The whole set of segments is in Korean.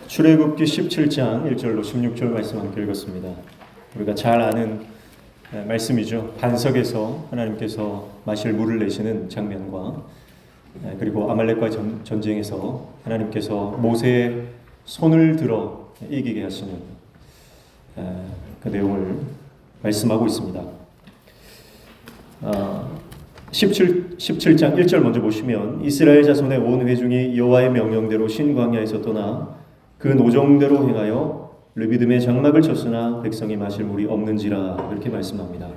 출애굽기 17장 1절로 16절 말씀 함께 읽었습니다. 우리가 잘 아는 말씀이죠. 반석에서 하나님께서 마실 물을 내시는 장면과 그리고 아말렉과 전쟁에서 하나님께서 모세의 손을 들어 이기게 하시는 그 내용을 말씀하고 있습니다. 17장 1절 먼저 보시면 이스라엘 자손의 온 회중이 여호와의 명령대로 신광야에서 떠나 그 노정대로 행하여 르비딤의 장막을 쳤으나 백성이 마실 물이 없는지라 그렇게 말씀합니다.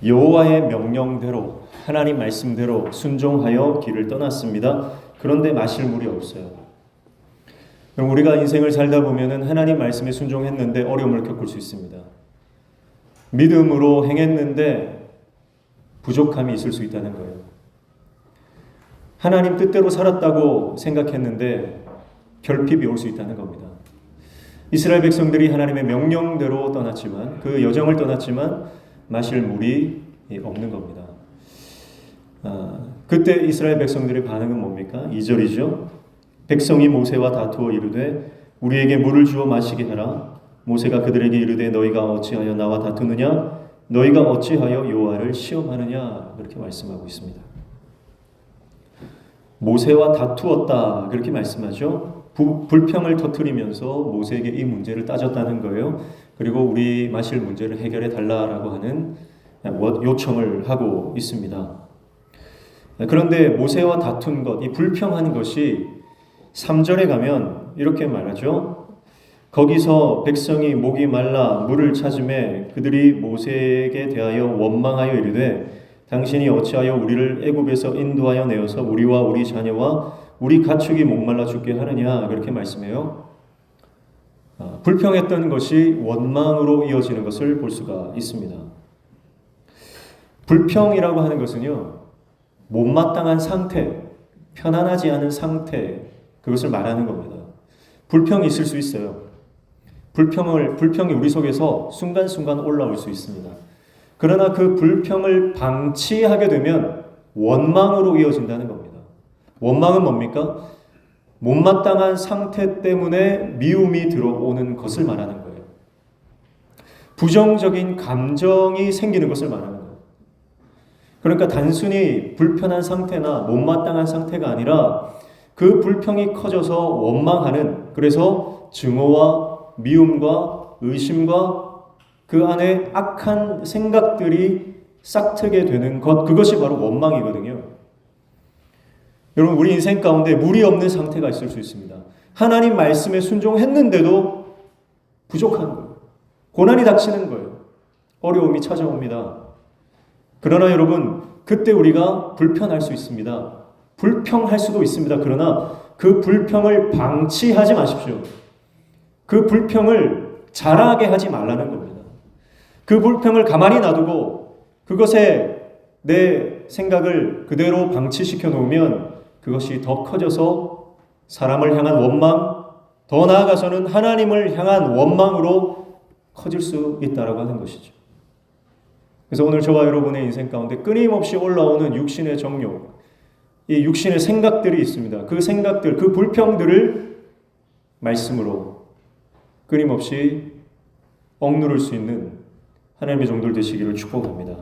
여호와의 명령대로 하나님 말씀대로 순종하여 길을 떠났습니다. 그런데 마실 물이 없어요. 그럼 우리가 인생을 살다 보면은 하나님 말씀에 순종했는데 어려움을 겪을 수 있습니다. 믿음으로 행했는데 부족함이 있을 수 있다는 거예요. 하나님 뜻대로 살았다고 생각했는데 결핍이 올 수 있다는 겁니다. 이스라엘 백성들이 하나님의 명령대로 떠났지만 그 여정을 떠났지만 마실 물이 없는 겁니다. 그때 이스라엘 백성들의 반응은 뭡니까? 2절이죠. 백성이 모세와 다투어 이르되 우리에게 물을 주어 마시게 하라. 모세가 그들에게 이르되 너희가 어찌하여 나와 다투느냐? 너희가 어찌하여 여호와를 시험하느냐? 그렇게 말씀하고 있습니다. 모세와 다투었다 그렇게 말씀하죠. 불평을 터뜨리면서 모세에게 이 문제를 따졌다는 거예요. 그리고 우리 마실 문제를 해결해 달라라고 하는 요청을 하고 있습니다. 그런데 모세와 다툰 것, 이 불평하는 것이 3절에 가면 이렇게 말하죠. 거기서 백성이 목이 말라 물을 찾음에 그들이 모세에게 대하여 원망하여 이르되 당신이 어찌하여 우리를 애굽에서 인도하여 내어서 우리와 우리 자녀와 우리 가축이 목말라 죽게 하느냐 그렇게 말씀해요. 불평했던 것이 원망으로 이어지는 것을 볼 수가 있습니다. 불평이라고 하는 것은요, 못마땅한 상태, 편안하지 않은 상태, 그것을 말하는 겁니다. 불평이 있을 수 있어요. 불평이 우리 속에서 순간순간 올라올 수 있습니다. 그러나 그 불평을 방치하게 되면 원망으로 이어진다는 겁니다. 원망은 뭡니까? 못마땅한 상태 때문에 미움이 들어오는 것을 말하는 거예요. 부정적인 감정이 생기는 것을 말하는 거예요. 그러니까 단순히 불편한 상태나 못마땅한 상태가 아니라 그 불평이 커져서 원망하는, 그래서 증오와 미움과 의심과 그 안에 악한 생각들이 싹트게 되는 것, 그것이 바로 원망이거든요. 여러분, 우리 인생 가운데 물이 없는 상태가 있을 수 있습니다. 하나님 말씀에 순종했는데도 부족한 거예요. 고난이 닥치는 거예요. 어려움이 찾아옵니다. 그러나 여러분, 그때 우리가 불편할 수 있습니다. 불평할 수도 있습니다. 그러나 그 불평을 방치하지 마십시오. 그 불평을 자라게 하지 말라는 겁니다. 그 불평을 가만히 놔두고 그것에 내 생각을 그대로 방치시켜 놓으면 그것이 더 커져서 사람을 향한 원망, 더 나아가서는 하나님을 향한 원망으로 커질 수 있다라고 하는 것이죠. 그래서 오늘 저와 여러분의 인생 가운데 끊임없이 올라오는 육신의 정욕, 이 육신의 생각들이 있습니다. 그 생각들, 그 불평들을 말씀으로 끊임없이 억누를 수 있는 하나님의 종들 되시기를 축복합니다.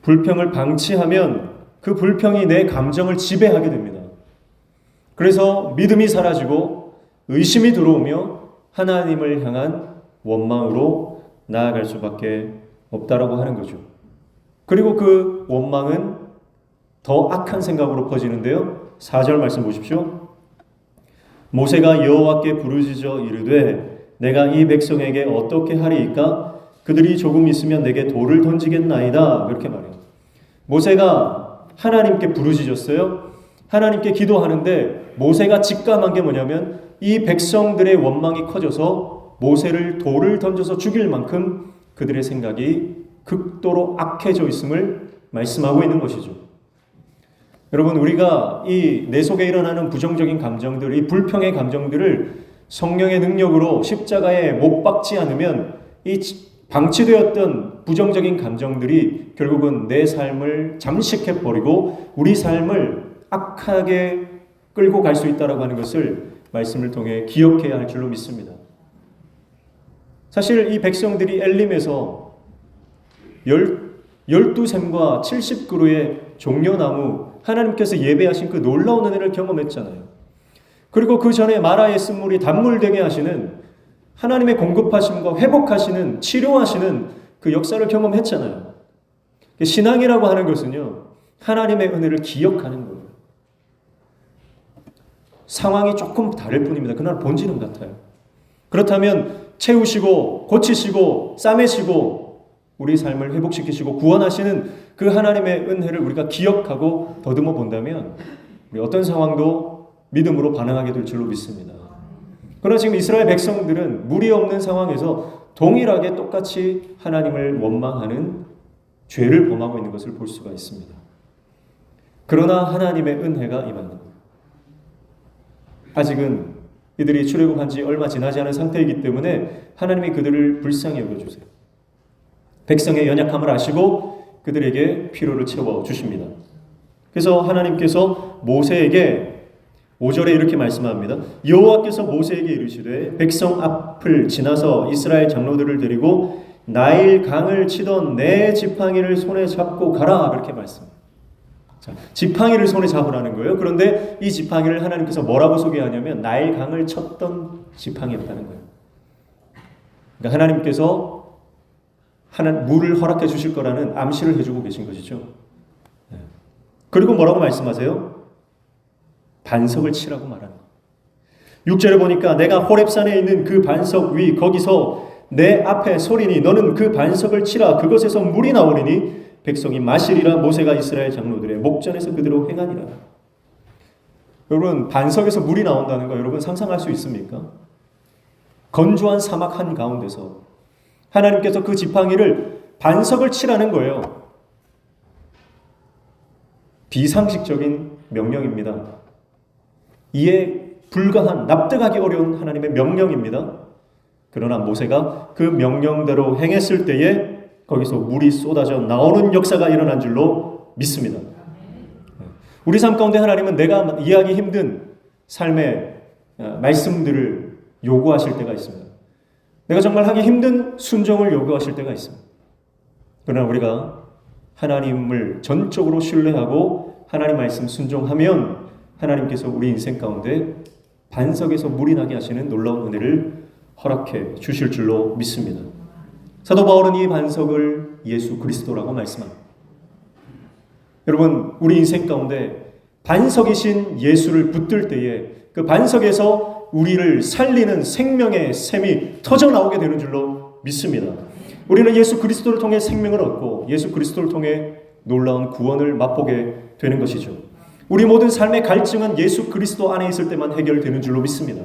불평을 방치하면 그 불평이 내 감정을 지배하게 됩니다. 그래서 믿음이 사라지고 의심이 들어오며 하나님을 향한 원망으로 나아갈 수밖에 없다라고 하는 거죠. 그리고 그 원망은 더 악한 생각으로 퍼지는데요. 4절 말씀 보십시오. 모세가 여호와께 부르짖어 이르되 내가 이 백성에게 어떻게 하리이까? 그들이 조금 있으면 내게 돌을 던지겠나이다. 그렇게 말해요. 모세가 하나님께 부르짖었어요. 하나님께 기도하는데 모세가 직감한 게 뭐냐면 이 백성들의 원망이 커져서 모세를 돌을 던져서 죽일 만큼 그들의 생각이 극도로 악해져 있음을 말씀하고 있는 것이죠. 여러분, 우리가 이 내 속에 일어나는 부정적인 감정들, 이 불평의 감정들을 성령의 능력으로 십자가에 못 박지 않으면 이 방치되었던 부정적인 감정들이 결국은 내 삶을 잠식해버리고 우리 삶을 악하게 끌고 갈 수 있다라고 하는 것을 말씀을 통해 기억해야 할 줄로 믿습니다. 사실 이 백성들이 엘림에서 12샘과 70그루의 종려나무, 하나님께서 예배하신 그 놀라운 은혜를 경험했잖아요. 그리고 그 전에 마라의 쓴물이 단물되게 하시는 하나님의 공급하심과 회복하시는, 치료하시는 그 역사를 경험했잖아요. 신앙이라고 하는 것은요, 하나님의 은혜를 기억하는 거예요. 상황이 조금 다를 뿐입니다. 그러나 본질은 같아요. 그렇다면 채우시고 고치시고 싸매시고 우리 삶을 회복시키시고 구원하시는 그 하나님의 은혜를 우리가 기억하고 더듬어 본다면 우리 어떤 상황도 믿음으로 반응하게 될 줄로 믿습니다. 그러나 지금 이스라엘 백성들은 물이 없는 상황에서 동일하게 똑같이 하나님을 원망하는 죄를 범하고 있는 것을 볼 수가 있습니다. 그러나 하나님의 은혜가 임하는 것. 아직은 이들이 출애굽한 지 얼마 지나지 않은 상태이기 때문에 하나님이 그들을 불쌍히 여겨주세요. 백성의 연약함을 아시고 그들에게 필요를 채워주십니다. 그래서 하나님께서 모세에게 5절에 이렇게 말씀합니다. 여호와께서 모세에게 이르시되 백성 앞을 지나서 이스라엘 장로들을 데리고 나일 강을 치던 내 지팡이를 손에 잡고 가라. 그렇게 말씀합니다. 자, 지팡이를 손에 잡으라는 거예요. 그런데 이 지팡이를 하나님께서 뭐라고 소개하냐면 나일 강을 쳤던 지팡이였다는 거예요. 그러니까 하나님께서 물을 허락해 주실 거라는 암시를 해주고 계신 것이죠. 그리고 뭐라고 말씀하세요? 반석을 치라고 말하는 거예요. 6절에 보니까 내가 호렙산에 있는 그 반석 위 거기서 내 앞에 소리니 너는 그 반석을 치라. 그것에서 물이 나오리니 백성이 마시리라. 모세가 이스라엘 장로들의 목전에서 그대로 행하니라. 여러분, 반석에서 물이 나온다는 거 여러분 상상할 수 있습니까? 건조한 사막 한가운데서 하나님께서 그 지팡이를 반석을 치라는 거예요. 비상식적인 명령입니다. 이에 불가한, 납득하기 어려운 하나님의 명령입니다. 그러나 모세가 그 명령대로 행했을 때에 거기서 물이 쏟아져 나오는 역사가 일어난 줄로 믿습니다. 우리 삶 가운데 하나님은 내가 이해하기 힘든 삶의 말씀들을 요구하실 때가 있습니다. 내가 정말 하기 힘든 순종을 요구하실 때가 있습니다. 그러나 우리가 하나님을 전적으로 신뢰하고 하나님 말씀 순종하면 하나님께서 우리 인생 가운데 반석에서 물이 나게 하시는 놀라운 은혜를 허락해 주실 줄로 믿습니다. 사도 바울은 이 반석을 예수 그리스도라고 말씀합니다. 여러분, 우리 인생 가운데 반석이신 예수를 붙들 때에 그 반석에서 우리를 살리는 생명의 샘이 터져나오게 되는 줄로 믿습니다. 우리는 예수 그리스도를 통해 생명을 얻고 예수 그리스도를 통해 놀라운 구원을 맛보게 되는 것이죠. 우리 모든 삶의 갈증은 예수 그리스도 안에 있을 때만 해결되는 줄로 믿습니다.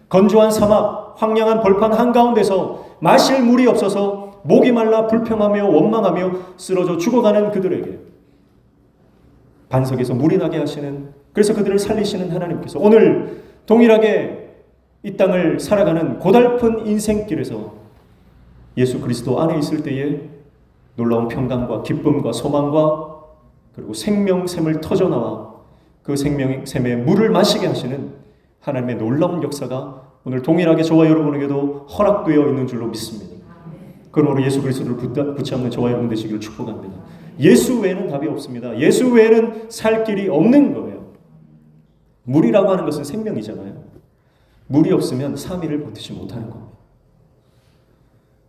건조한 사막, 황량한 벌판 한가운데서 마실 물이 없어서 목이 말라 불평하며 원망하며 쓰러져 죽어가는 그들에게 반석에서 물이 나게 하시는, 그래서 그들을 살리시는 하나님께서 오늘 동일하게 이 땅을 살아가는 고달픈 인생길에서 예수 그리스도 안에 있을 때에 놀라운 평강과 기쁨과 소망과 그리고 생명샘을 터져나와 그 생명샘의 물을 마시게 하시는 하나님의 놀라운 역사가 오늘 동일하게 저와 여러분에게도 허락되어 있는 줄로 믿습니다. 그러므로 예수 그리스도를 붙잡는 저와 여러분 되시기를 축복합니다. 예수 외에는 답이 없습니다. 예수 외에는 살 길이 없는 거예요. 물이라고 하는 것은 생명이잖아요. 물이 없으면 3일을 버티지 못하는 겁니다.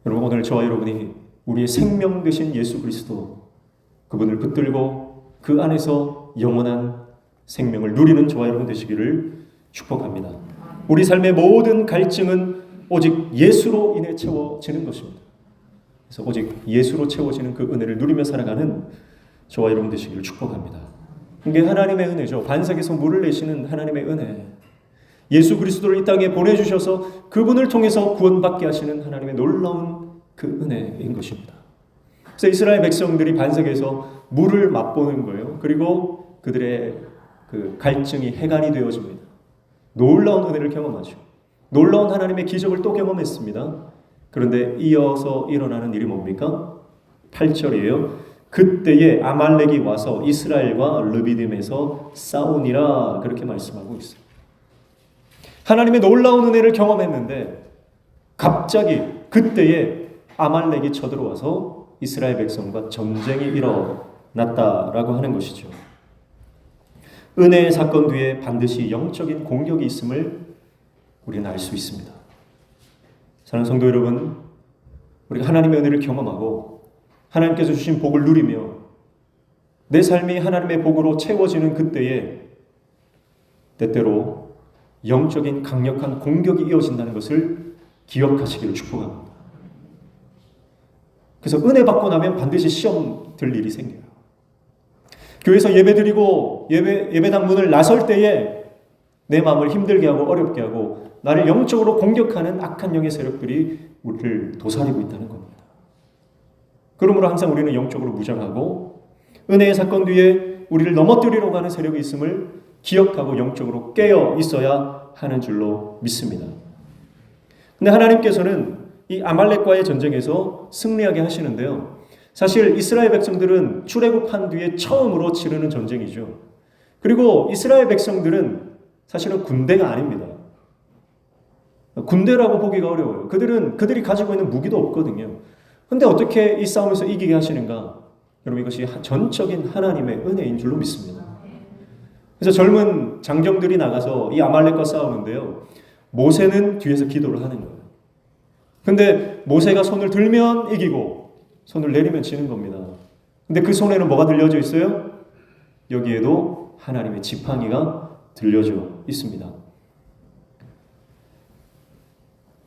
여러분, 오늘 저와 여러분이 우리의 생명 되신 예수 그리스도 그분을 붙들고 그 안에서 영원한 생명을 누리는 저와 여러분 되시기를 축복합니다. 우리 삶의 모든 갈증은 오직 예수로 인해 채워지는 것입니다. 그래서 오직 예수로 채워지는 그 은혜를 누리며 살아가는 저와 여러분 되시기를 축복합니다. 이게 하나님의 은혜죠. 반석에서 물을 내시는 하나님의 은혜. 예수 그리스도를 이 땅에 보내주셔서 그분을 통해서 구원받게 하시는 하나님의 놀라운 그 은혜인 것입니다. 그래서 이스라엘 백성들이 반석에서 물을 맛보는 거예요. 그리고 그들의 그 갈증이 해간이 되어집니다. 놀라운 은혜를 경험하죠. 놀라운 하나님의 기적을 또 경험했습니다. 그런데 이어서 일어나는 일이 뭡니까? 8절이에요. 그때에 아말렉이 와서 이스라엘과 르비딤에서 싸우니라 그렇게 말씀하고 있어요. 하나님의 놀라운 은혜를 경험했는데 갑자기 그때에 아말렉이 쳐들어와서 이스라엘 백성과 전쟁이 일어났다라고 하는 것이죠. 은혜의 사건 뒤에 반드시 영적인 공격이 있음을 우리는 알 수 있습니다. 사랑하는 성도 여러분, 우리가 하나님의 은혜를 경험하고 하나님께서 주신 복을 누리며 내 삶이 하나님의 복으로 채워지는 그때에 때때로 영적인 강력한 공격이 이어진다는 것을 기억하시기를 축복합니다. 그래서 은혜 받고 나면 반드시 시험 들 일이 생겨요. 교회에서 예배드리고 예배당 문을 나설 때에 내 마음을 힘들게 하고 어렵게 하고 나를 영적으로 공격하는 악한 영의 세력들이 우리를 도사리고 있다는 겁니다. 그러므로 항상 우리는 영적으로 무장하고 은혜의 사건 뒤에 우리를 넘어뜨리려고 하는 세력이 있음을 기억하고 영적으로 깨어 있어야 하는 줄로 믿습니다. 근데 하나님께서는 이 아말렉과의 전쟁에서 승리하게 하시는데요. 사실 이스라엘 백성들은 출애굽한 뒤에 처음으로 치르는 전쟁이죠. 그리고 이스라엘 백성들은 사실은 군대가 아닙니다. 군대라고 보기가 어려워요. 그들이 가지고 있는 무기도 없거든요. 근데 어떻게 이 싸움에서 이기게 하시는가? 여러분, 이것이 전적인 하나님의 은혜인 줄로 믿습니다. 그래서 젊은 장정들이 나가서 이 아말렉과 싸우는데요. 모세는 뒤에서 기도를 하는 거예요. 근데 모세가 손을 들면 이기고 손을 내리면 지는 겁니다. 근데 그 손에는 뭐가 들려져 있어요? 여기에도 하나님의 지팡이가 들려져 있습니다.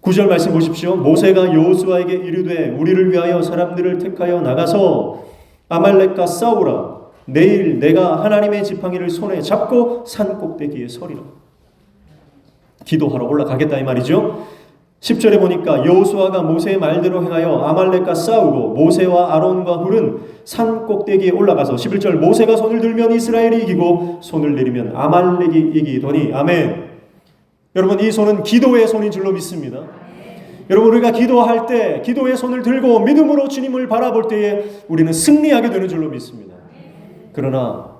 9절 말씀 보십시오. 모세가 여호수아에게 이르되 우리를 위하여 사람들을 택하여 나가서 아말렉과 싸우라. 내일 내가 하나님의 지팡이를 손에 잡고 산 꼭대기에 서리라. 기도하러 올라가겠다 이 말이죠. 10절에 보니까 여호수아가 모세의 말대로 행하여 아말렉과 싸우고 모세와 아론과 훌은 산 꼭대기에 올라가서 11절 모세가 손을 들면 이스라엘이 이기고 손을 내리면 아말렉이 이기더니 아멘. 여러분, 이 손은 기도의 손인 줄로 믿습니다. 여러분, 우리가 기도할 때 기도의 손을 들고 믿음으로 주님을 바라볼 때에 우리는 승리하게 되는 줄로 믿습니다. 그러나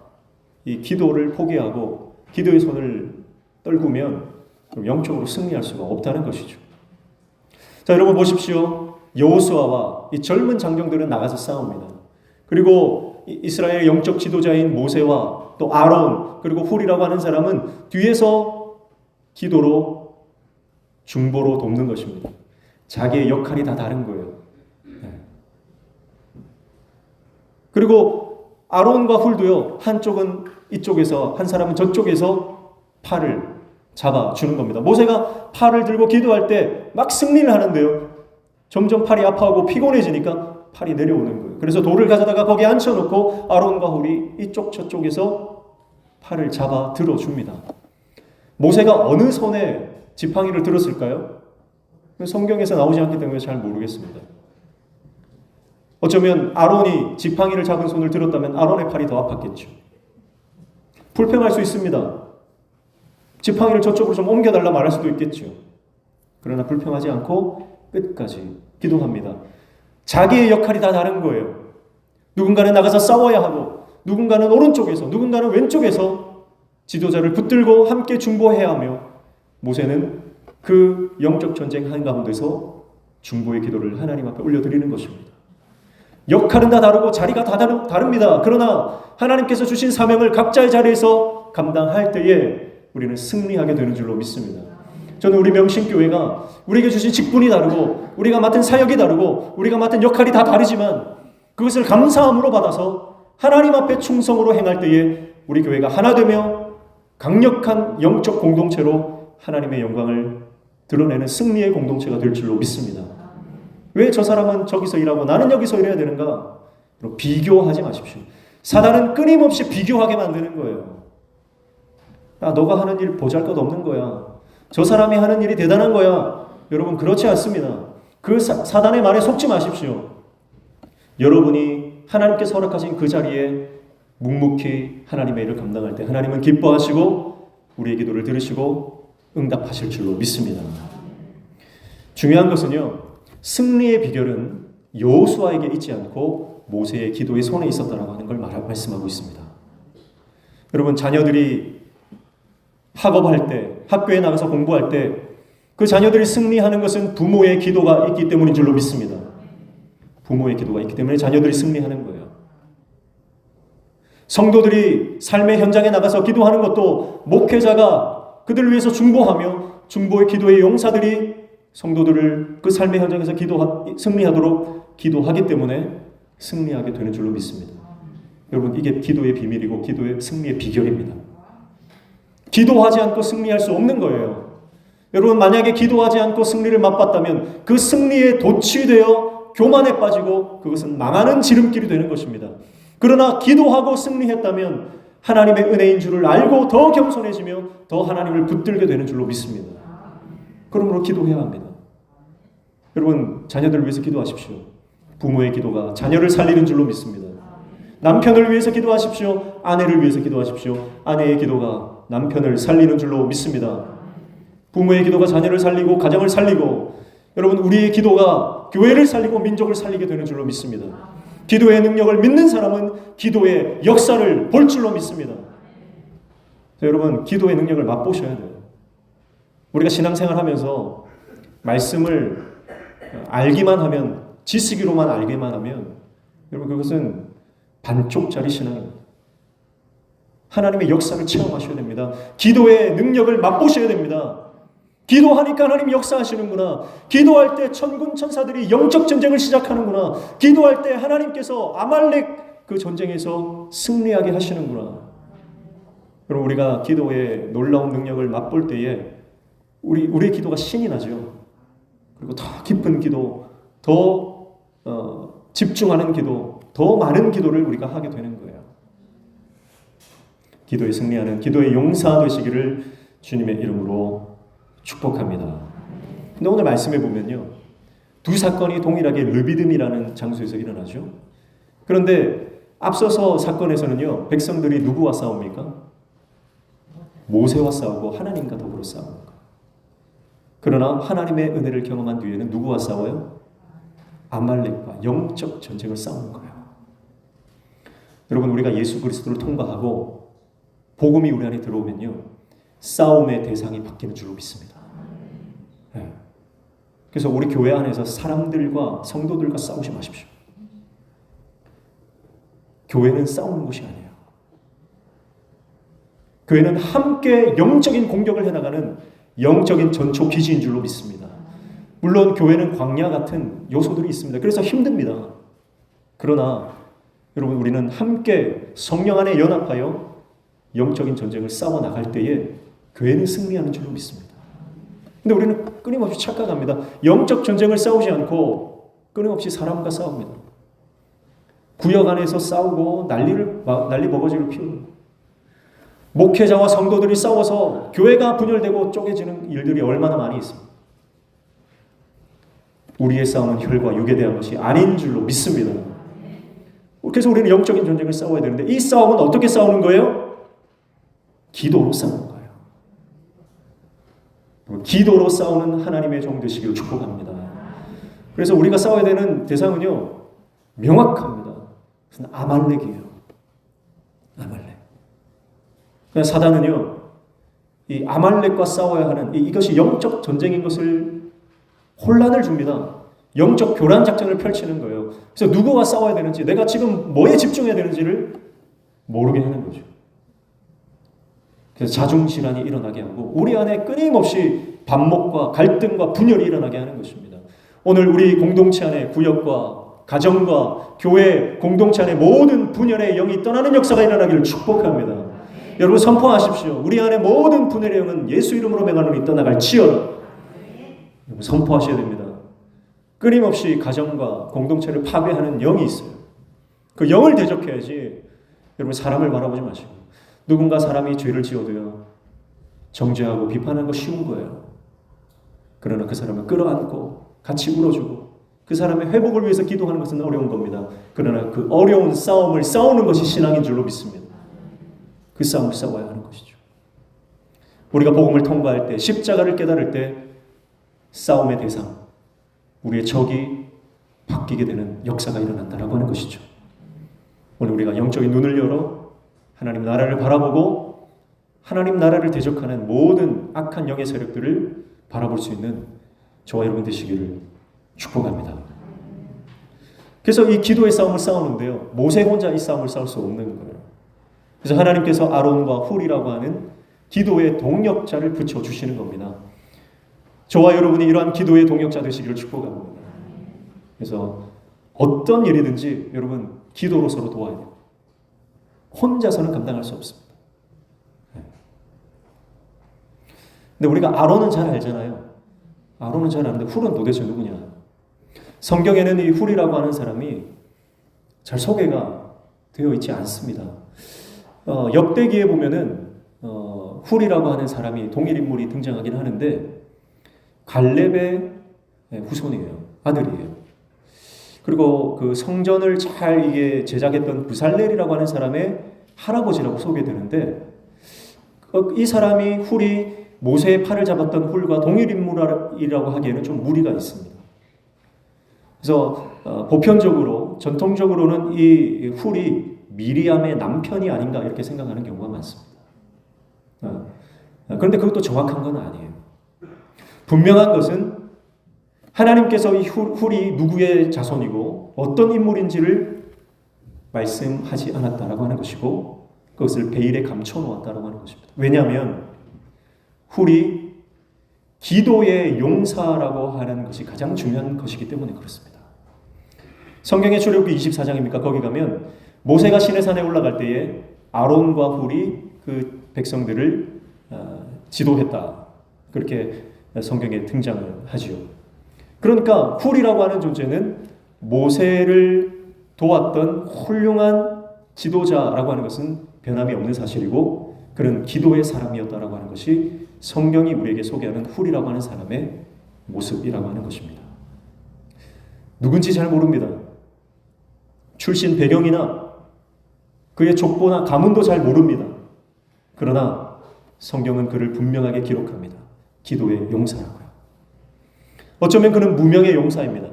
이 기도를 포기하고 기도의 손을 떨구면 영적으로 승리할 수가 없다는 것이죠. 자, 여러분 보십시오. 여호수아와 이 젊은 장정들은 나가서 싸웁니다. 그리고 이스라엘의 영적 지도자인 모세와 또 아론 그리고 훌이라고 하는 사람은 뒤에서 기도로 중보로 돕는 것입니다. 자기의 역할이 다 다른 거예요. 그리고 아론과 훌도요. 한쪽은 이쪽에서 한 사람은 저쪽에서 팔을 잡아주는 겁니다. 모세가 팔을 들고 기도할 때 막 승리를 하는데요. 점점 팔이 아파하고 피곤해지니까 팔이 내려오는 거예요. 그래서 돌을 가져다가 거기에 앉혀놓고 아론과 훌이 이쪽 저쪽에서 팔을 잡아 들어줍니다. 모세가 어느 손에 지팡이를 들었을까요? 성경에서 나오지 않기 때문에 잘 모르겠습니다. 어쩌면 아론이 지팡이를 잡은 손을 들었다면 아론의 팔이 더 아팠겠죠. 불평할 수 있습니다. 지팡이를 저쪽으로 좀 옮겨달라 말할 수도 있겠죠. 그러나 불평하지 않고 끝까지 기도합니다. 자기의 역할이 다 다른 거예요. 누군가는 나가서 싸워야 하고 누군가는 오른쪽에서 누군가는 왼쪽에서 지도자를 붙들고 함께 중보해야 하며 모세는 그 영적 전쟁 한가운데서 중보의 기도를 하나님 앞에 올려드리는 것입니다. 역할은 다 다르고 자리가 다 다릅니다. 그러나 하나님께서 주신 사명을 각자의 자리에서 감당할 때에 우리는 승리하게 되는 줄로 믿습니다. 저는 우리 명신교회가 우리에게 주신 직분이 다르고 우리가 맡은 사역이 다르고 우리가 맡은 역할이 다 다르지만 그것을 감사함으로 받아서 하나님 앞에 충성으로 행할 때에 우리 교회가 하나 되며 강력한 영적 공동체로 하나님의 영광을 드러내는 승리의 공동체가 될 줄로 믿습니다. 왜 저 사람은 저기서 일하고 나는 여기서 일해야 되는가? 비교하지 마십시오. 사단은 끊임없이 비교하게 만드는 거예요. 야, 너가 하는 일 보잘것없는 거야. 저 사람이 하는 일이 대단한 거야. 여러분, 그렇지 않습니다. 그 사단의 말에 속지 마십시오. 여러분이 하나님께서 허락하신 그 자리에 묵묵히 하나님의 일을 감당할 때 하나님은 기뻐하시고 우리의 기도를 들으시고 응답하실 줄로 믿습니다. 중요한 것은요, 승리의 비결은 여호수아에게 있지 않고 모세의 기도의 손에 있었다라고 하는 걸 말씀하고 있습니다. 여러분, 자녀들이 학업할 때, 학교에 나가서 공부할 때 그 자녀들이 승리하는 것은 부모의 기도가 있기 때문인 줄로 믿습니다. 부모의 기도가 있기 때문에 자녀들이 승리하는 거예요. 성도들이 삶의 현장에 나가서 기도하는 것도 목회자가 그들을 위해서 중보하며 중보의 기도의 용사들이 성도들을 그 삶의 현장에서 승리하도록 기도하기 때문에 승리하게 되는 줄로 믿습니다. 여러분, 이게 기도의 비밀이고 기도의 승리의 비결입니다. 기도하지 않고 승리할 수 없는 거예요. 여러분, 만약에 기도하지 않고 승리를 맛봤다면 그 승리에 도취되어 교만에 빠지고 그것은 망하는 지름길이 되는 것입니다. 그러나 기도하고 승리했다면 하나님의 은혜인 줄을 알고 더 겸손해지며 더 하나님을 붙들게 되는 줄로 믿습니다. 그러므로 기도해야 합니다. 여러분, 자녀들을 위해서 기도하십시오. 부모의 기도가 자녀를 살리는 줄로 믿습니다. 남편을 위해서 기도하십시오. 아내를 위해서 기도하십시오. 아내의 기도가 남편을 살리는 줄로 믿습니다. 부모의 기도가 자녀를 살리고 가정을 살리고, 여러분, 우리의 기도가 교회를 살리고 민족을 살리게 되는 줄로 믿습니다. 기도의 능력을 믿는 사람은 기도의 역사를 볼 줄로 믿습니다. 여러분, 기도의 능력을 맛보셔야 돼요. 우리가 신앙생활 하면서 말씀을 알기만 하면, 지식으로만 알기만 하면, 여러분, 그것은 반쪽짜리 신앙입니다. 하나님의 역사를 체험하셔야 됩니다. 기도의 능력을 맛보셔야 됩니다. 기도하니까 하나님이 역사하시는구나. 기도할 때 천군 천사들이 영적 전쟁을 시작하는구나. 기도할 때 하나님께서 아말렉 그 전쟁에서 승리하게 하시는구나. 여러분, 우리가 기도의 놀라운 능력을 맛볼 때에 우리의 기도가 신이 나죠. 그리고 더 깊은 기도, 더 집중하는 기도, 더 많은 기도를 우리가 하게 되는 거예요. 기도에 승리하는 기도의 용사 되시기를 주님의 이름으로 축복합니다. 근데 오늘 말씀에 보면요, 두 사건이 동일하게 르비딤이라는 장소에서 일어나죠. 그런데 앞서서 사건에서는요, 백성들이 누구와 싸웁니까? 모세와 싸우고 하나님과 더불어 싸웁니다. 그러나 하나님의 은혜를 경험한 뒤에는 누구와 싸워요? 아말렉과 영적 전쟁을 싸우는 거예요. 여러분, 우리가 예수 그리스도를 통과하고 복음이 우리 안에 들어오면요, 싸움의 대상이 바뀌는 줄로 믿습니다. 네. 그래서 우리 교회 안에서 사람들과 성도들과 싸우지 마십시오. 교회는 싸우는 곳이 아니에요. 교회는 함께 영적인 공격을 해나가는 영적인 전초 기지인 줄로 믿습니다. 물론 교회는 광야 같은 요소들이 있습니다. 그래서 힘듭니다. 그러나 여러분, 우리는 함께 성령 안에 연합하여 영적인 전쟁을 싸워 나갈 때에 교회는 승리하는 줄로 믿습니다. 근데 우리는 끊임없이 착각합니다. 영적 전쟁을 싸우지 않고 끊임없이 사람과 싸웁니다. 구역 안에서 싸우고 난리 버거지를 피우는, 목회자와 성도들이 싸워서 교회가 분열되고 쪼개지는 일들이 얼마나 많이 있습니다. 우리의 싸움은 혈과 육에 대한 것이 아닌 줄로 믿습니다. 그래서 우리는 영적인 전쟁을 싸워야 되는데, 이 싸움은 어떻게 싸우는 거예요? 기도로 싸우는 거예요. 기도로 싸우는 하나님의 종 되시기를 축복합니다. 그래서 우리가 싸워야 되는 대상은요, 명확합니다. 그것은 아말렉이에요. 아말렉. 그냥 사단은요, 이 아말렉과 싸워야 하는 이것이 영적 전쟁인 것을 혼란을 줍니다. 영적 교란 작전을 펼치는 거예요. 그래서 누구와 싸워야 되는지, 내가 지금 뭐에 집중해야 되는지를 모르게 하는 거죠. 그래서 자중질환이 일어나게 하고 우리 안에 끊임없이 반목과 갈등과 분열이 일어나게 하는 것입니다. 오늘 우리 공동체 안에 구역과 가정과 교회 공동체 안에 모든 분열의 영이 떠나는 역사가 일어나기를 축복합니다. 여러분, 선포하십시오. 우리 안에 모든 분열의 영은 예수 이름으로 명하노니 떠나갈지어다. 여러분, 선포하셔야 됩니다. 끊임없이 가정과 공동체를 파괴하는 영이 있어요. 그 영을 대적해야지. 여러분, 사람을 바라보지 마시고, 누군가 사람이 죄를 지어도요, 정죄하고 비판하는 거 쉬운 거예요. 그러나 그 사람을 끌어안고 같이 울어주고 그 사람의 회복을 위해서 기도하는 것은 어려운 겁니다. 그러나 그 어려운 싸움을 싸우는 것이 신앙인 줄로 믿습니다. 그 싸움을 싸워야 하는 것이죠. 우리가 복음을 통과할 때, 십자가를 깨달을 때 싸움의 대상, 우리의 적이 바뀌게 되는 역사가 일어난다라고 하는 것이죠. 오늘 우리가 영적인 눈을 열어 하나님 나라를 바라보고 하나님 나라를 대적하는 모든 악한 영의 세력들을 바라볼 수 있는 저와 여러분 되시기를 축복합니다. 그래서 이 기도의 싸움을 싸우는데요, 모세 혼자 이 싸움을 싸울 수 없는 거예요. 그래서 하나님께서 아론과 훌이라고 하는 기도의 동역자를 붙여주시는 겁니다. 저와 여러분이 이러한 기도의 동역자 되시기를 축복합니다. 그래서 어떤 일이든지 여러분 기도로 서로 도와야 돼요. 혼자서는 감당할 수 없습니다. 근데 우리가 아론은 잘 알잖아요. 아론은 잘 아는데 훌은 도대체 누구냐? 성경에는 이 훌이라고 하는 사람이 잘 소개가 되어 있지 않습니다. 역대기에 보면은 훌이라고 하는 사람이 동일 인물이 등장하긴 하는데 갈렙의 후손이에요. 아들이에요. 그리고 그 성전을 잘 이게 제작했던 부살렐이라고 하는 사람의 할아버지라고 소개되는데 이 사람이 훌이 모세의 팔을 잡았던 훌과 동일 인물이라고 하기에는 좀 무리가 있습니다. 그래서 보편적으로 전통적으로는 이 훌이 미리암의 남편이 아닌가 이렇게 생각하는 경우가 많습니다. 그런데 그것도 정확한 건 아니에요. 분명한 것은 하나님께서 이 훌이 누구의 자손이고 어떤 인물인지를 말씀하지 않았다라고 하는 것이고 그것을 베일에 감춰놓았다라고 하는 것입니다. 왜냐하면 훌이 기도의 용사라고 하는 것이 가장 중요한 것이기 때문에 그렇습니다. 성경의 출애굽기 24장입니까? 거기 가면 모세가 시내산에 올라갈 때에 아론과 훌이 그 백성들을 지도했다. 그렇게 성경에 등장을 하지요. 그러니까 훌이라고 하는 존재는 모세를 도왔던 훌륭한 지도자라고 하는 것은 변함이 없는 사실이고 그는 기도의 사람이었다라고 하는 것이 성경이 우리에게 소개하는 훌이라고 하는 사람의 모습이라고 하는 것입니다. 누군지 잘 모릅니다. 출신 배경이나 그의 족보나 가문도 잘 모릅니다. 그러나 성경은 그를 분명하게 기록합니다. 기도의 용사라고요. 어쩌면 그는 무명의 용사입니다.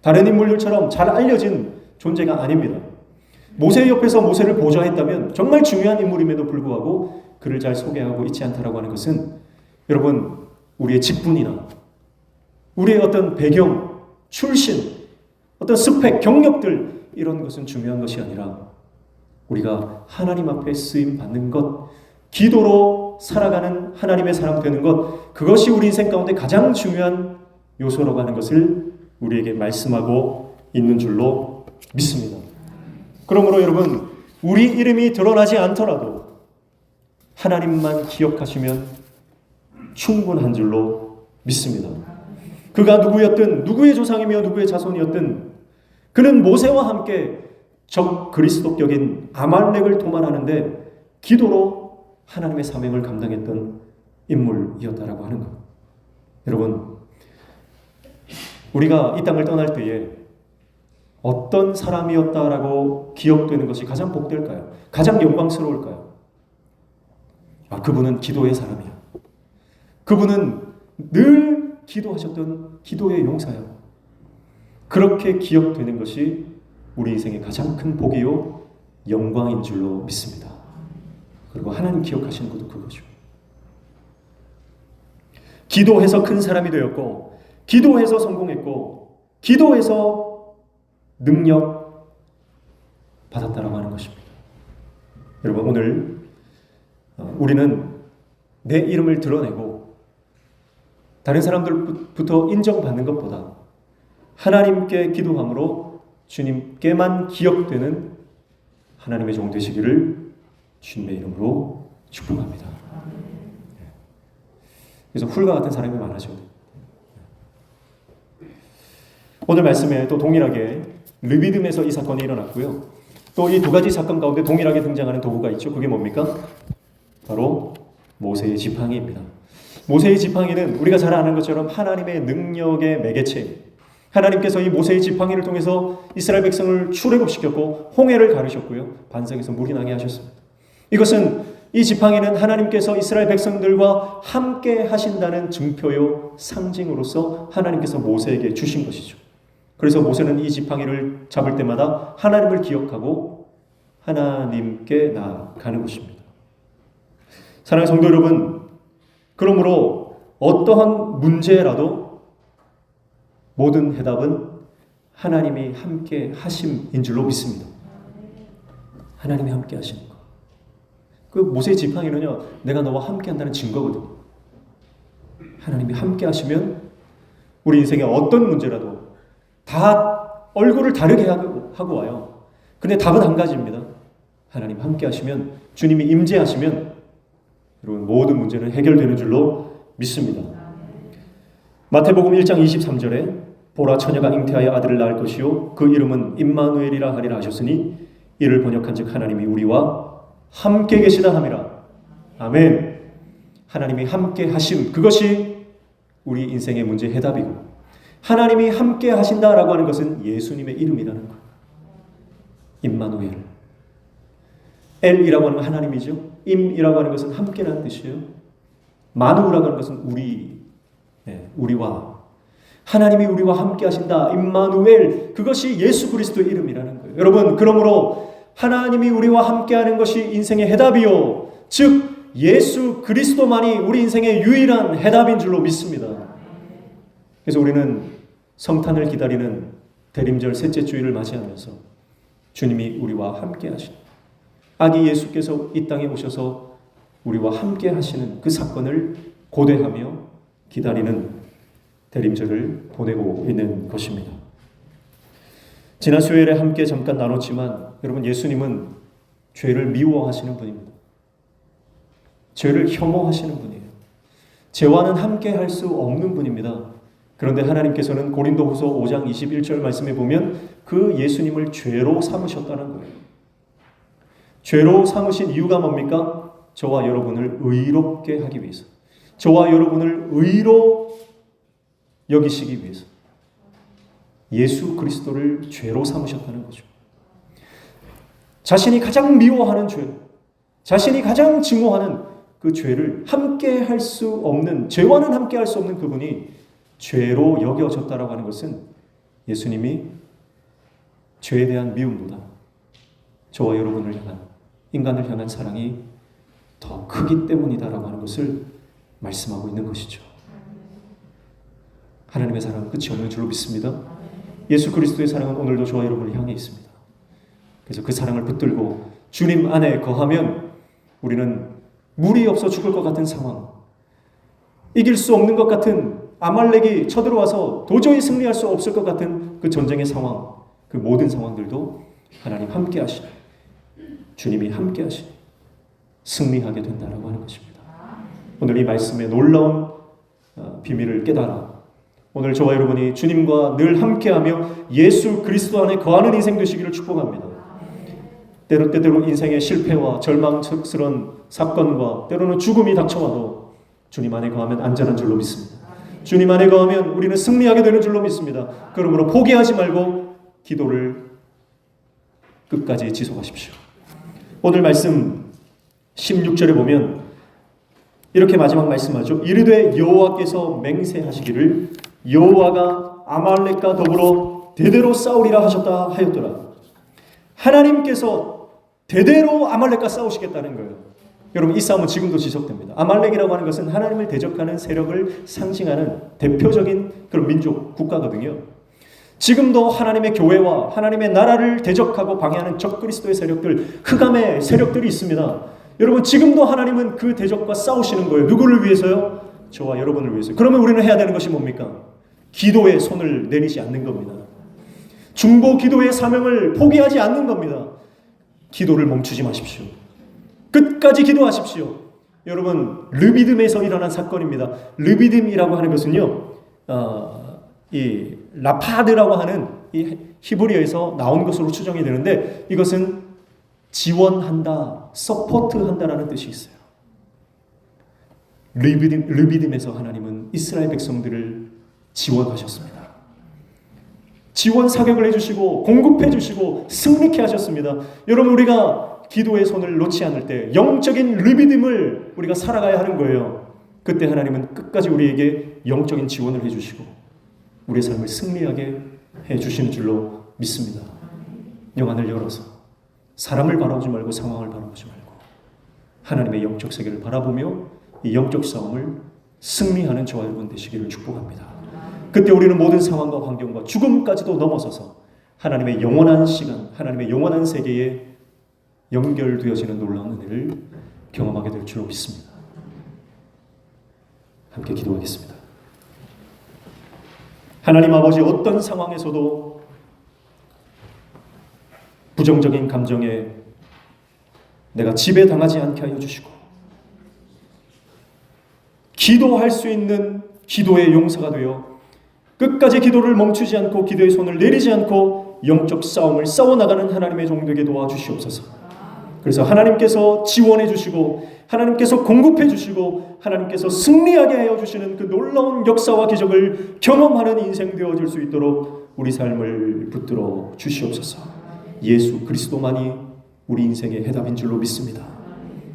다른 인물들처럼 잘 알려진 존재가 아닙니다. 모세 옆에서 모세를 보좌했다면 정말 중요한 인물임에도 불구하고 그를 잘 소개하고 있지 않다라고 하는 것은 여러분 우리의 직분이나 우리의 어떤 배경, 출신, 어떤 스펙, 경력들 이런 것은 중요한 것이 아니라 우리가 하나님 앞에 쓰임 받는 것, 기도로 살아가는 하나님의 사람 되는 것, 그것이 우리 인생 가운데 가장 중요한 요소라고 하는 것을 우리에게 말씀하고 있는 줄로 믿습니다. 그러므로 여러분 우리 이름이 드러나지 않더라도 하나님만 기억하시면 충분한 줄로 믿습니다. 그가 누구였든 누구의 조상이며 누구의 자손이었든 그는 모세와 함께 적 그리스도격인 아말렉을 도말하는데 기도로 하나님의 사명을 감당했던 인물이었다라고 하는 것. 여러분 우리가 이 땅을 떠날 때에 어떤 사람이었다라고 기억되는 것이 가장 복될까요? 가장 영광스러울까요? 그분은 기도의 사람이야. 그분은 늘 기도하셨던 기도의 용사야. 그렇게 기억되는 것이 우리 인생의 가장 큰 복이요 영광인 줄로 믿습니다. 그리고 하나님 기억하시는 것도 그거죠. 기도해서 큰 사람이 되었고 기도해서 성공했고 기도해서 능력 받았다라고 하는 것입니다. 여러분 오늘 우리는 내 이름을 드러내고 다른 사람들부터 인정받는 것보다 하나님께 기도함으로 주님께만 기억되는 하나님의 종 되시기를 주님의 이름으로 축복합니다. 그래서 훌과 같은 사람이 많아져. 오늘 말씀에 또 동일하게 르비딤에서 이 사건이 일어났고요. 또 이 두 가지 사건 가운데 동일하게 등장하는 도구가 있죠. 그게 뭡니까? 바로 모세의 지팡이입니다. 모세의 지팡이는 우리가 잘 아는 것처럼 하나님의 능력의 매개체. 하나님께서 이 모세의 지팡이를 통해서 이스라엘 백성을 출애굽시켰고 홍해를 가르셨고요. 반석에서 물이 나게 하셨습니다. 이것은 이 지팡이는 하나님께서 이스라엘 백성들과 함께 하신다는 증표요 상징으로서 하나님께서 모세에게 주신 것이죠. 그래서 모세는 이 지팡이를 잡을 때마다 하나님을 기억하고 하나님께 나아가는 것입니다. 사랑하는 성도 여러분, 그러므로 어떠한 문제라도 모든 해답은 하나님이 함께 하심인 줄로 믿습니다. 하나님이 함께 하시는 것. 그 모세 지팡이는요, 내가 너와 함께 한다는 증거거든요. 하나님이 함께 하시면 우리 인생의 어떤 문제라도 다 얼굴을 다르게 하고 와요. 근데 답은 한 가지입니다. 하나님 함께 하시면, 주님이 임재하시면 여러분 모든 문제는 해결되는 줄로 믿습니다. 마태복음 1장 23절에 보라 처녀가 잉태하여 아들을 낳을 것이요 그 이름은 임마누엘이라 하리라 하셨으니 이를 번역한즉 하나님이 우리와 함께 계시다 함이라. 아멘. 하나님이 함께 하심, 그것이 우리 인생의 문제 해답이고, 하나님이 함께 하신다라고 하는 것은 예수님의 이름이라는 거예요. 임마누엘. 엘이라고 하는 건 하나님이죠. 임이라고 하는 것은 함께라는 뜻이에요. 마누라고 하는 것은 우리와, 하나님이 우리와 함께 하신다. 임마누엘. 그것이 예수 그리스도의 이름이라는 거예요. 여러분, 그러므로 하나님이 우리와 함께하는 것이 인생의 해답이요, 즉 예수 그리스도만이 우리 인생의 유일한 해답인 줄로 믿습니다. 그래서 우리는 성탄을 기다리는 대림절 셋째 주일을 맞이하면서 주님이 우리와 함께 하시는, 아기 예수께서 이 땅에 오셔서 우리와 함께 하시는 그 사건을 고대하며 기다리는 대림절을 보내고 있는 것입니다. 지난 수요일에 함께 잠깐 나눴지만 여러분, 예수님은 죄를 미워하시는 분입니다. 죄를 혐오하시는 분이에요. 죄와는 함께 할 수 없는 분입니다. 그런데 하나님께서는 고린도후서 5장 21절 말씀에 보면 그 예수님을 죄로 삼으셨다는 거예요. 죄로 삼으신 이유가 뭡니까? 저와 여러분을 의롭게 하기 위해서, 저와 여러분을 의로 여기시기 위해서 예수 그리스도를 죄로 삼으셨다는 거죠. 자신이 가장 미워하는 죄, 자신이 가장 증오하는 그 죄를 함께 할 수 없는, 죄와는 함께 할 수 없는 그분이 죄로 여겨졌다라고 하는 것은 예수님이 죄에 대한 미움보다 저와 여러분을 향한, 인간을 향한 사랑이 더 크기 때문이다라고 하는 것을 말씀하고 있는 것이죠. 하나님의 사랑은 끝이 없는 줄로 믿습니다. 예수 그리스도의 사랑은 오늘도 저와 여러분을 향해 있습니다. 그래서 그 사랑을 붙들고 주님 안에 거하면 우리는 물이 없어 죽을 것 같은 상황, 이길 수 없는 것 같은, 아말렉이 쳐들어와서 도저히 승리할 수 없을 것 같은 그 전쟁의 상황, 그 모든 상황들도 하나님 함께 하시니, 주님이 함께 하시니 승리하게 된다라고 하는 것입니다. 오늘 이 말씀의 놀라운 비밀을 깨달아 오늘 저와 여러분이 주님과 늘 함께하며 예수 그리스도 안에 거하는 인생 되시기를 축복합니다. 때때로 인생의 실패와 절망스러운 사건과 때로는 죽음이 닥쳐와도 주님 안에 거하면 안전한 줄로 믿습니다. 주님 안에 거하면 우리는 승리하게 되는 줄로 믿습니다. 그러므로 포기하지 말고 기도를 끝까지 지속하십시오. 오늘 말씀 16절에 보면 이렇게 마지막 말씀하죠. 이르되 여호와께서 맹세하시기를 여호와가 아말렉과 더불어 대대로 싸우리라 하셨다 하였더라. 하나님께서 대대로 아말렉과 싸우시겠다는 거예요. 여러분, 이 싸움은 지금도 지속됩니다. 아말렉이라고 하는 것은 하나님을 대적하는 세력을 상징하는 대표적인 그런 민족, 국가거든요. 지금도 하나님의 교회와 하나님의 나라를 대적하고 방해하는 적그리스도의 세력들, 흑암의 세력들이 있습니다. 여러분, 지금도 하나님은 그 대적과 싸우시는 거예요. 누구를 위해서요? 저와 여러분을 위해서. 그러면 우리는 해야 되는 것이 뭡니까? 기도에 손을 내리지 않는 겁니다. 중보 기도의 사명을 포기하지 않는 겁니다. 기도를 멈추지 마십시오. 끝까지 기도하십시오. 여러분, 르비딤에서 일어난 사건입니다. 르비딤이라고 하는 것은요, 이 라파드라고 하는 이 히브리어에서 나온 것으로 추정이 되는데, 이것은 지원한다, 서포트한다라는 뜻이 있어요. 르비딤에서 하나님은 이스라엘 백성들을 지원하셨습니다. 지원 사격을 해주시고 공급해 주시고 승리케 하셨습니다. 여러분, 우리가 기도의 손을 놓지 않을 때 영적인 르비딤을 우리가 살아가야 하는 거예요. 그때 하나님은 끝까지 우리에게 영적인 지원을 해주시고 우리의 삶을 승리하게 해주시는 줄로 믿습니다. 영안을 열어서 사람을 바라보지 말고 상황을 바라보지 말고 하나님의 영적 세계를 바라보며 이 영적 싸움을 승리하는 저와 여러분 되시기를 축복합니다. 그때 우리는 모든 상황과 환경과 죽음까지도 넘어서서 하나님의 영원한 시간, 하나님의 영원한 세계에 연결되어지는 놀라운 은혜를 경험하게 될 줄로 믿습니다. 함께 기도하겠습니다. 하나님 아버지, 어떤 상황에서도 부정적인 감정에 내가 지배당하지 않게 하여 주시고 기도할 수 있는 기도의 용사가 되어 끝까지 기도를 멈추지 않고 기도의 손을 내리지 않고 영적 싸움을 싸워나가는 하나님의 종되게 도와주시옵소서. 그래서 하나님께서 지원해 주시고 하나님께서 공급해 주시고 하나님께서 승리하게 하여 주시는 그 놀라운 역사와 기적을 경험하는 인생 되어질 수 있도록 우리 삶을 붙들어 주시옵소서. 예수 그리스도만이 우리 인생의 해답인 줄로 믿습니다.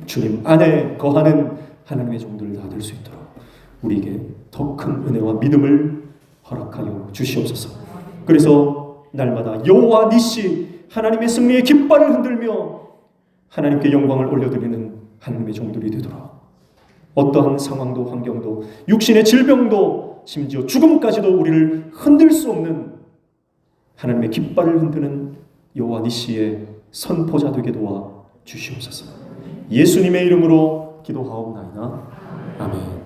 주님 안에 거하는 하나님의 종들 다 될 수 있도록 우리에게 더 큰 은혜와 믿음을 허락하여 주시옵소서. 그래서 날마다 여호와 니시 하나님의 승리의 깃발을 흔들며 하나님께 영광을 올려드리는 하나님의 종들이 되도록 어떠한 상황도 환경도 육신의 질병도 심지어 죽음까지도 우리를 흔들 수 없는 하나님의 깃발을 흔드는 여호와 니시의 선포자 되게 도와 주시옵소서. 예수님의 이름으로 기도하옵나이다. 아멘.